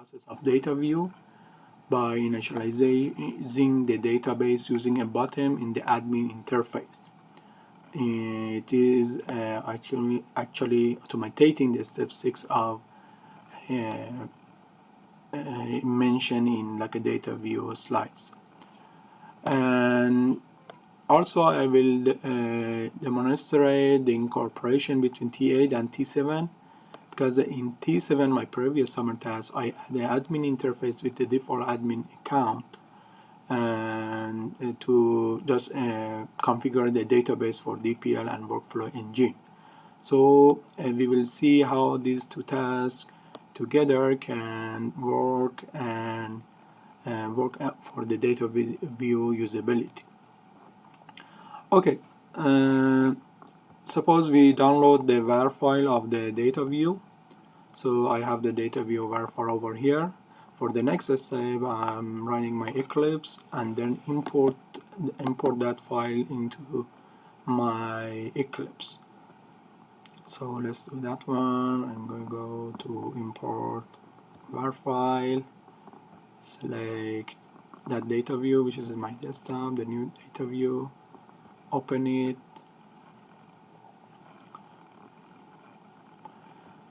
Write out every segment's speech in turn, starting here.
process of DATAVIEW by initializing the database using a button in the admin interface. It is actually automating the step 6 of mentioned in like a DATAVIEW slides. And also I will demonstrate the incorporation between T8 and T7, because in T7, my previous summer task, I had the admin interface with the default admin account and to just configure the database for DPL and workflow engine. So we will see how these two tasks together can work and work out for the DATAVIEW usability. Okay, suppose we download the var file of the DATAVIEW. So I have the DATAVIEW var file over here. For the next step, I'm running my Eclipse and then import that file into my Eclipse. So let's do that one. I'm going to go to import var file, select that DATAVIEW, which is in my desktop, the new DATAVIEW, open it.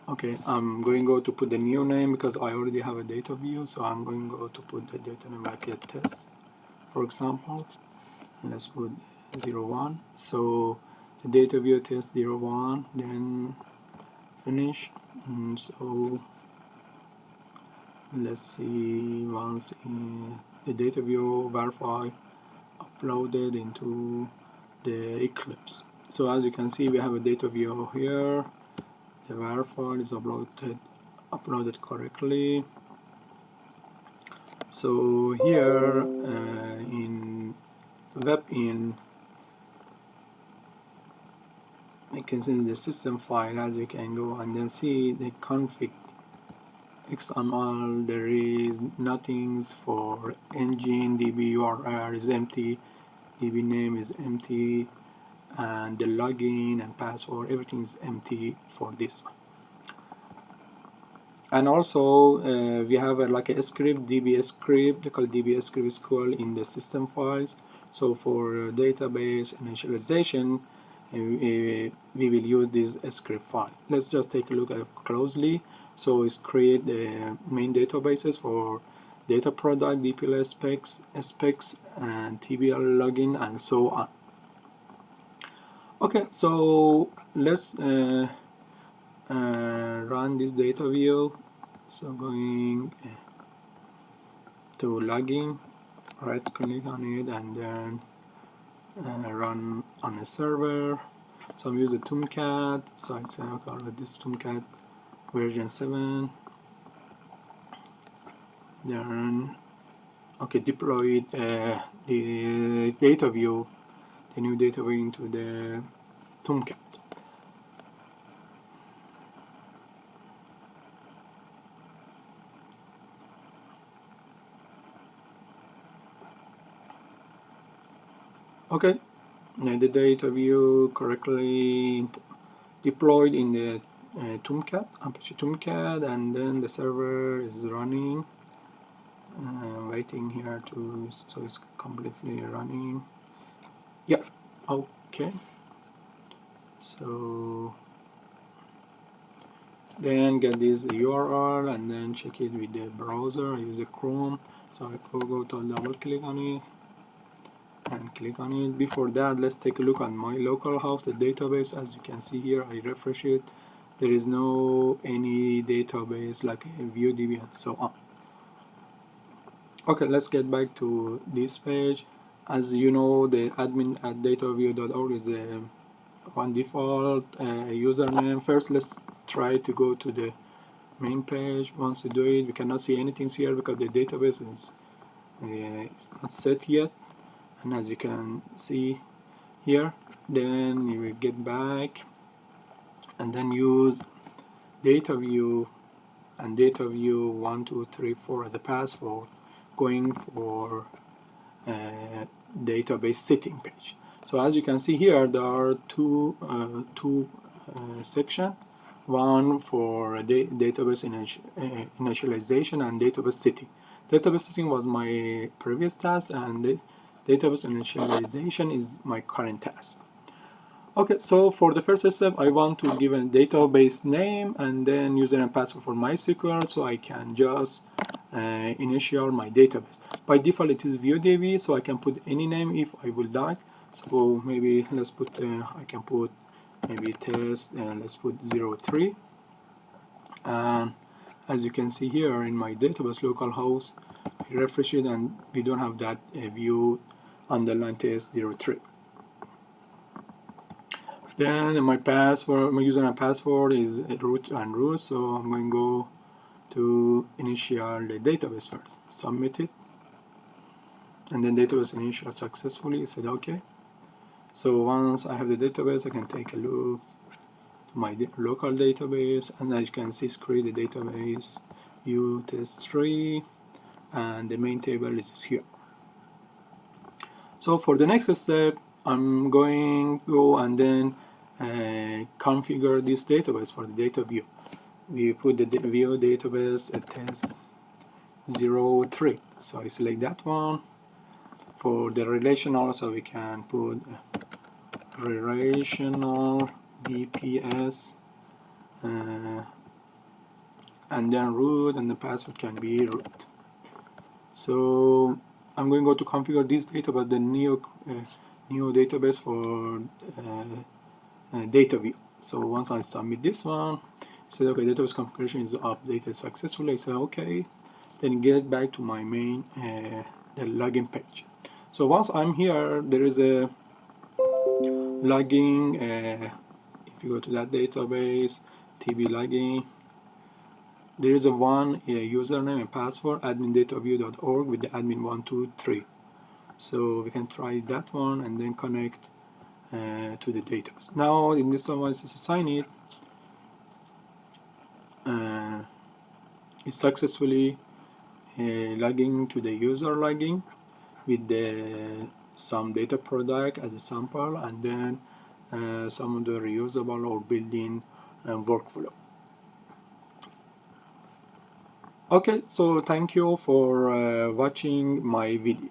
Okay, I'm going to go to put the new name because I already have a DATAVIEW, so I'm going to go to put the data name like a test, for example. Let's put 01. So the DATAVIEW test 01, then finish. And so let's see, once the DATAVIEW var file uploaded into the Eclipse. So as you can see, we have a DATAVIEW here. The var file is uploaded correctly. So here in webin, you can see the system file, as you can go and then see the config XML. There is nothing for engine, DB URL is empty, DB name is empty, and the login and password, everything is empty for this one. And also we have like a script, DBS script, called DBS script is called in the system files. So for database initialization, we will use this script file. Let's just take a look at it closely. So it's create the main databases for data product, DPL specs, and TBL login, and so on. Okay, so let's run this DATAVIEW. So going to login, right click on it, and then run on a server. So I'm using Tomcat, so I say I'll call this Tomcat version 7. Then okay, deploy the DATAVIEW, the new DATAVIEW into the Tomcat. Okay, now the DATAVIEW correctly deployed in the Tomcat, Apache Tomcat, and then the server is running. Waiting here so it's completely running. Yeah, okay. So then get this URL and then check it with the browser. I use the Chrome, so I will go to double click on it and click on it. Before that, let's take a look at my local host, the database. As you can see here, I refresh it. There is no any database like ViewDB and so on. Okay, let's get back to this page. As you know, the admin at dataview.org is one default username. First, let's try to go to the main page. Once you do it, we cannot see anything here because the database is not set yet. And as you can see here, then you will get back and then use DataView and DataView 1, 2, 3, 4 as the password, going for database setting page. So as you can see here, there are two sections. one for database initialization and database setting. Database setting was my previous task, and database initialization is my current task. Okay, so for the first step, I want to give a database name and then user and password for MySQL, so I can just initial my database. By default, it is ViewDB, so I can put any name if I would like. So maybe let's put, I can put maybe test, and let's put 03. And as you can see here in my database localhost, I refresh it and we don't have that view underline test 03. Then my password, my user and password is root and root, so I'm going to go to initial the database first, submit it, and then database initial successfully. I said okay. So once I have the database, I can take a look to my local database, and as you can see, create the database view test3, and the main table is here. So for the next step, I'm going to go and then configure this database for the data view. We put the view database at test 03. So I select that one. For the relational, so we can put relational DPS and then root, and the password can be root. So I'm going to go to configure this database, the new database for DATAVIEW. So once I submit this one, it says okay, database configuration is updated successfully. I say okay, then get back to my main the login page. So once I'm here, there is a login. If you go to that database, TB login, there is a one username and password admin.dataview.org with the admin123. So we can try that one and then connect to the database. Now in this one, once it's assign it, it's successfully logging to the user login with the some data product as a sample, and then some of the reusable or built-in workflow. Okay, so thank you for watching my video.